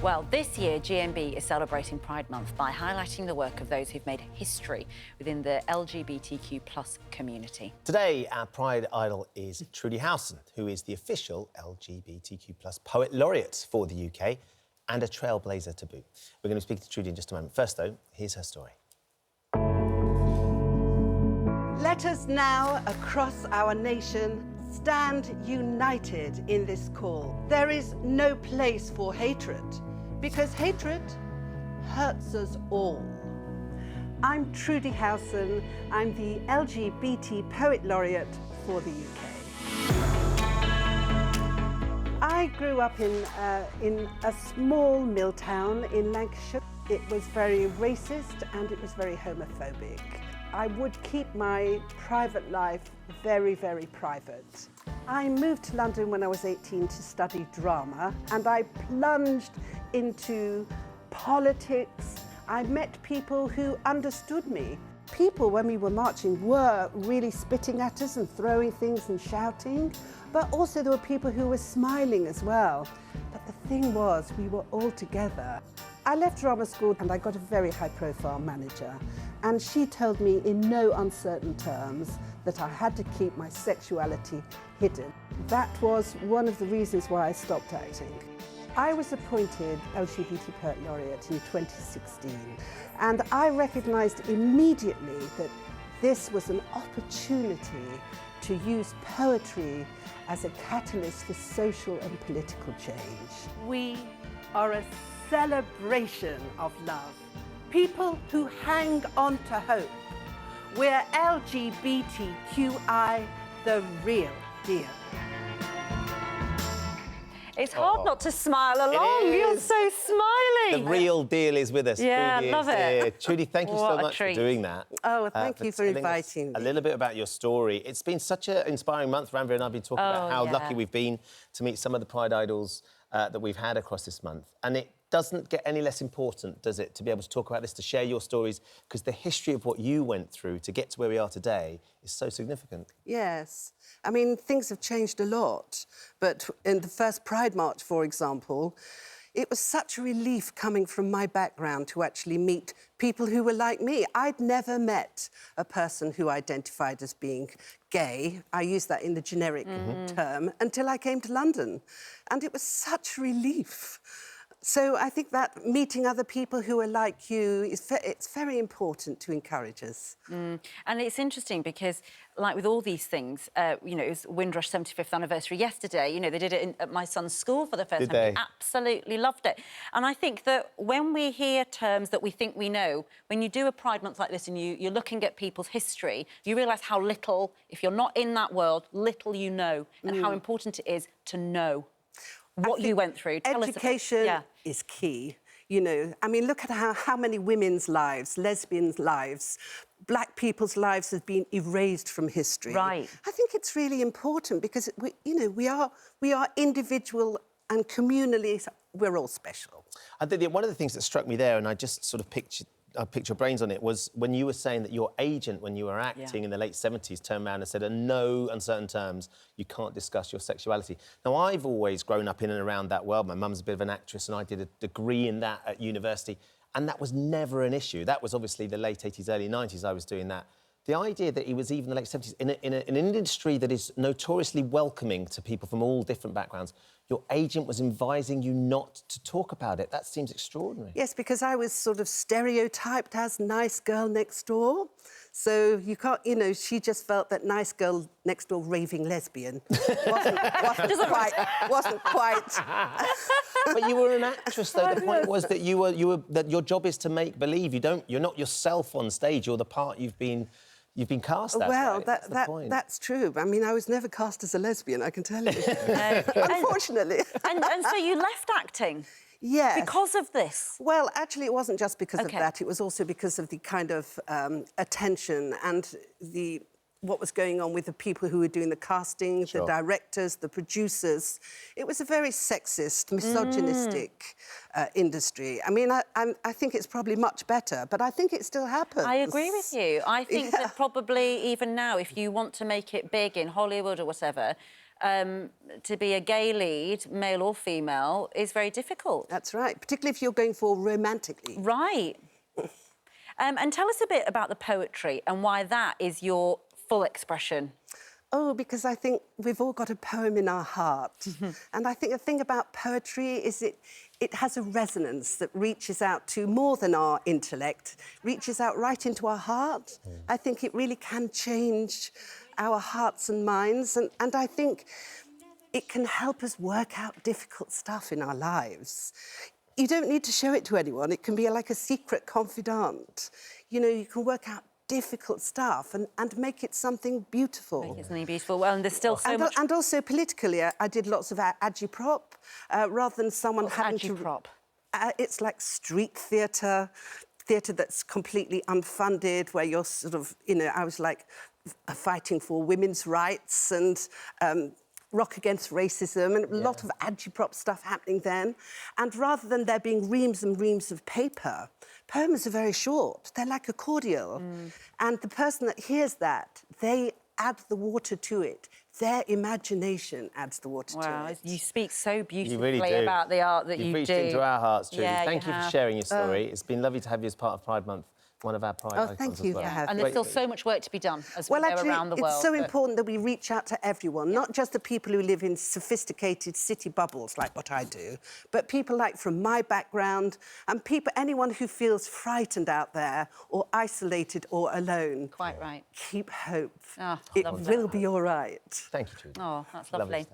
Well, this year, GMB is celebrating Pride Month by highlighting the work of those who've made history within the LGBTQ+ community. Today, our Pride idol is Trudy Howson, who is the official LGBTQ+ Poet Laureate for the UK and a trailblazer to boot. We're going to speak to Trudy in just a moment. First, though, here's her story. Let us now, across our nation, stand united in this call. There is no place for hatred, because hatred hurts us all. I'm Trudy Howson. I'm the LGBT Poet Laureate for the UK. I grew up in a small mill town in Lancashire. It was very racist and it was very homophobic. I would keep my private life very, very private. I moved to London when I was 18 to study drama, and I plunged into politics. I met people who understood me. People, when we were marching, were really spitting at us and throwing things and shouting, but also there were people who were smiling as well. But the thing was, we were all together. I left drama school and I got a very high-profile manager, and she told me in no uncertain terms that I had to keep my sexuality hidden. That was one of the reasons why I stopped acting. I was appointed LGBT Poet Laureate in 2016, and I recognised immediately that this was an opportunity to use poetry as a catalyst for social and political change. We are a celebration of love, people who hang on to hope. We're LGBTQI, the real deal. It's hard not to smile along. You're so smiley. The real deal is with us. Yeah, Trudy love is it. here. Trudy, thank you so much for doing that. Oh, thank you for telling us inviting me. a little bit about your story. It's been such an inspiring month. Ranveer and I have been talking about how lucky we've been to meet some of the Pride idols that we've had across this month. And it doesn't get any less important, does it, to be able to talk about this, to share your stories, because the history of what you went through to get to where we are today is so significant. Yes. I mean, things have changed a lot, but in the first Pride March, for example, it was such a relief coming from my background to actually meet people who were like me. I'd never met a person who identified as being gay. I use that in the generic term, until I came to London. And it was such a relief. So I think that meeting other people who are like you, it's very important to encourage us. And it's interesting because, like with all these things, you know, it was Windrush 75th anniversary yesterday. You know, they did it at my son's school for the first time. He absolutely loved it. And I think that when we hear terms that we think we know, when you do a Pride Month like this and you're looking at people's history, you realise how little, if you're not in that world, little you know, and how important it is to know what you went through. Tell education us is key. You know, I mean, look at how many women's lives, lesbians' lives, black people's lives have been erased from history. Right. I think it's really important because we are individual and communally we're all special. I think one of the things that struck me there, and I just sort of picked your brains on it, was when you were saying that your agent, when you were acting in the late 70s, turned around and said, in no uncertain terms, you can't discuss your sexuality. Now, I've always grown up in and around that world. My mum's a bit of an actress and I did a degree in that at university, and that was never an issue. That was obviously the late 80s, early 90s I was doing that. The idea that it was even the late 70s, in an industry that is notoriously welcoming to people from all different backgrounds, your agent was advising you not to talk about it. That seems extraordinary. Yes, because I was sort of stereotyped as nice girl next door. So you can't, you know, she just felt that nice girl next door raving lesbian wasn't quite. But you were an actress, though. The point was that that your job is to make believe. You're not yourself on stage. You're the part you've been cast as. Well, right? that's true. I mean, I was never cast as a lesbian, I can tell you. Unfortunately. And so you left acting? Yes. Because of this? Well, actually, it wasn't just because of that. It was also because of the kind of attention and the what was going on with the people who were doing the casting, the directors, the producers. It was a very sexist, misogynistic industry. I mean, I think it's probably much better, but I think it still happens. I agree with you. I think that probably even now, if you want to make it big in Hollywood or whatever, to be a gay lead, male or female, is very difficult. That's right, particularly if you're going for romantic lead. Right. And tell us a bit about the poetry and why that is your full expression. Oh, because I think we've all got a poem in our heart. And I think the thing about poetry is it has a resonance that reaches out to more than our intellect, reaches out right into our heart. I think it really can change our hearts and minds. And I think it can help us work out difficult stuff in our lives. You don't need to show it to anyone. It can be like a secret confidant. You know, you can work out difficult stuff and make it something beautiful. Make it something beautiful. Well, and there's still so much... And also politically, I did lots of agitprop, rather than someone having to... Agitprop? It's like street theatre that's completely unfunded, where you're sort of, you know, I was like fighting for women's rights and rock against racism, and a lot of agitprop stuff happening then. And rather than there being reams and reams of paper, poems are very short. They're like a cordial. And the person that hears that, they add the water to it. Their imagination adds the water to it. You speak so beautifully really about the art that you do. You've reached into our hearts, Trudy. Yeah, Thank you for sharing your story. It's been lovely to have you as part of Pride Month. One of our Pride icons thank you as well. for having And there's still so much work to be done as we go around the world. It's so important that we reach out to everyone, not just the people who live in sophisticated city bubbles like what I do, but people like from my background and anyone who feels frightened out there or isolated or alone. Quite right. Keep hope. Oh, it will be all right. Thank you, Trudy. Oh, that's lovely.